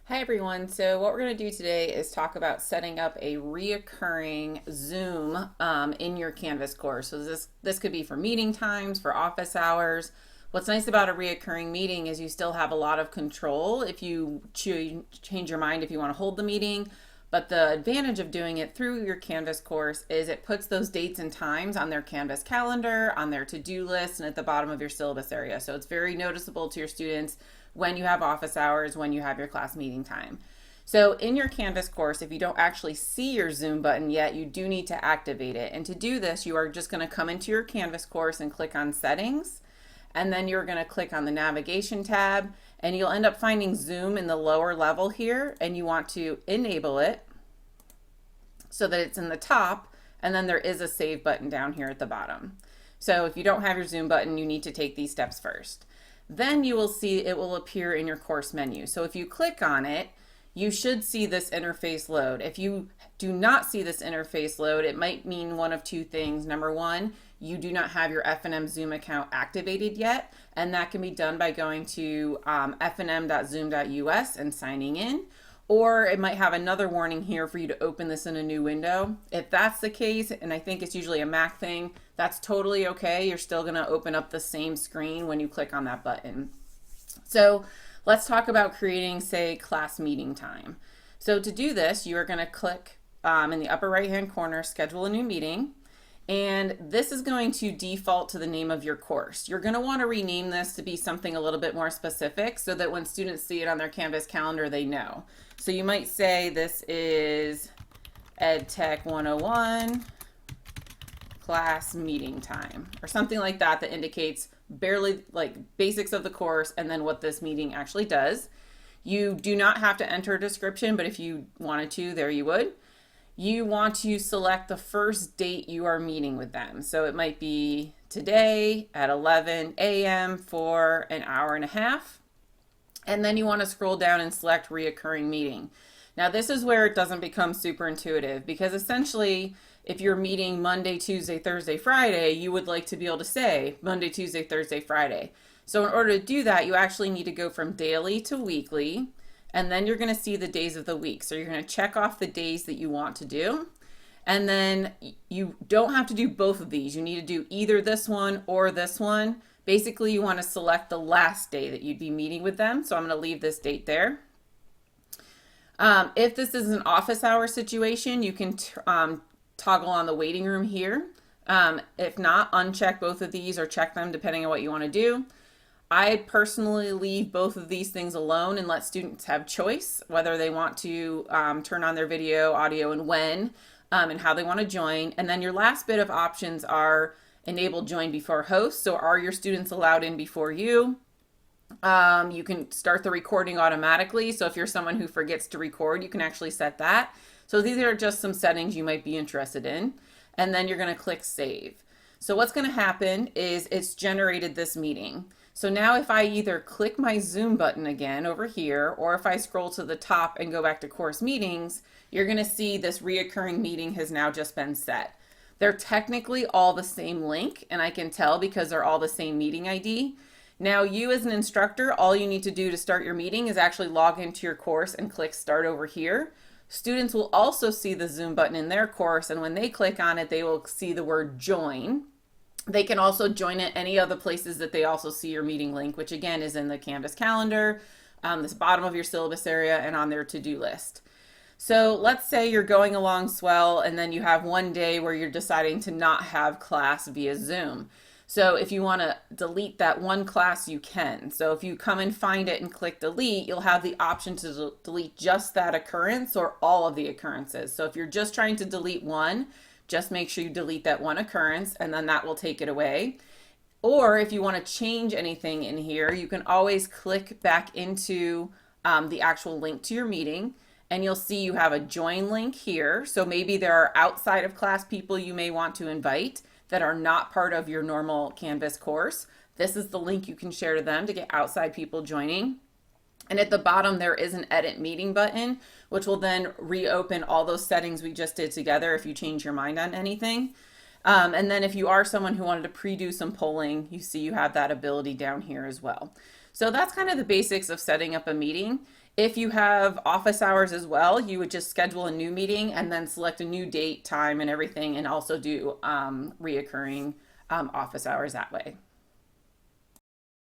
Hi everyone. So what we're going to do today is talk about setting up a reoccurring Zoom in your Canvas course. So this could be for meeting times, for office hours. What's nice about a reoccurring meeting is you still have a lot of control if you change your mind if you want to hold the meeting. But the advantage of doing it through your Canvas course is it puts those dates and times on their Canvas calendar, on their to-do list, and at the bottom of your syllabus area. So it's very noticeable to your students when you have office hours, when you have your class meeting time. So in your Canvas course, if you don't actually see your Zoom button yet, you do need to activate it. And to do this, you are just going to come into your Canvas course and click on Settings. And then you're going to click on the Navigation tab. And you'll end up finding Zoom in the lower level here. And you want to enable it so that it's in the top. And then there is a Save button down here at the bottom. So if you don't have your Zoom button, you need to take these steps first. Then you will see it will appear in your course menu. So if you click on it, you should see this interface load. If you do not see this interface load, it might mean one of two things. Number one, you do not have your F&M Zoom account activated yet, and that can be done by going to fnm.zoom.us and signing in. Or it might have another warning here for you to open this in a new window. If that's the case, and I think it's usually a Mac thing, that's totally okay. You're still gonna open up the same screen when you click on that button. So let's talk about creating, say, class meeting time. So to do this, you are gonna click in the upper right-hand corner, schedule a new meeting. And this is going to default to the name of your course. You're going to want to rename this to be something a little bit more specific so that when students see it on their Canvas calendar, they know. So you might say this is EdTech 101 class meeting time or something like that that indicates barely like basics of the course and then what this meeting actually does. You do not have to enter a description, but if you wanted to, there you would. You want to select the first date you are meeting with them. So it might be today at 11 a.m. for an hour and a half. And then you want to scroll down and select reoccurring meeting. Now this is where it doesn't become super intuitive because essentially if you're meeting Monday, Tuesday, Thursday, Friday, you would like to be able to say Monday, Tuesday, Thursday, Friday. So in order to do that, you actually need to go from daily to weekly. And then you're going to see the days of the week. So you're going to check off the days that you want to do. And then you don't have to do both of these. You need to do either this one or this one. Basically, you want to select the last day that you'd be meeting with them. So I'm going to leave this date there. If this is an office hour situation, you can toggle on the waiting room here. If not, uncheck both of these or check them depending on what you want to do. I personally leave both of these things alone and let students have choice, whether they want to turn on their video, audio, and when, and how they want to join. And then your last bit of options are enable join before host. So are your students allowed in before you? You can start the recording automatically. So if you're someone who forgets to record, you can actually set that. So these are just some settings you might be interested in. And then you're going to click save. So what's going to happen is it's generated this meeting. So now if I either click my Zoom button again over here, or if I scroll to the top and go back to course meetings, you're going to see this reoccurring meeting has now just been set. They're technically all the same link, and I can tell because they're all the same meeting ID. Now you as an instructor, all you need to do to start your meeting is actually log into your course and click start over here. Students will also see the Zoom button in their course, and when they click on it, they will see the word join. They can also join at any other places that they also see your meeting link, which again is in the Canvas calendar, this bottom of your syllabus area, and on their to-do list. So let's say you're going along swell and then you have one day where you're deciding to not have class via Zoom. So if you want to delete that one class, you can. So if you come and find it and click delete, you'll have the option to delete just that occurrence or all of the occurrences. So if you're just trying to delete one, just make sure you delete that one occurrence and then that will take it away. Or if you want to change anything in here, you can always click back into the actual link to your meeting and you'll see you have a join link here. So maybe there are outside of class people you may want to invite that are not part of your normal Canvas course. This is the link you can share to them to get outside people joining. And at the bottom, there is an edit meeting button, which will then reopen all those settings we just did together if you change your mind on anything. And then if you are someone who wanted to pre-do some polling, you see you have that ability down here as well. So that's kind of the basics of setting up a meeting. If you have office hours as well, you would just schedule a new meeting and then select a new date, time, and everything, and also do reoccurring office hours that way.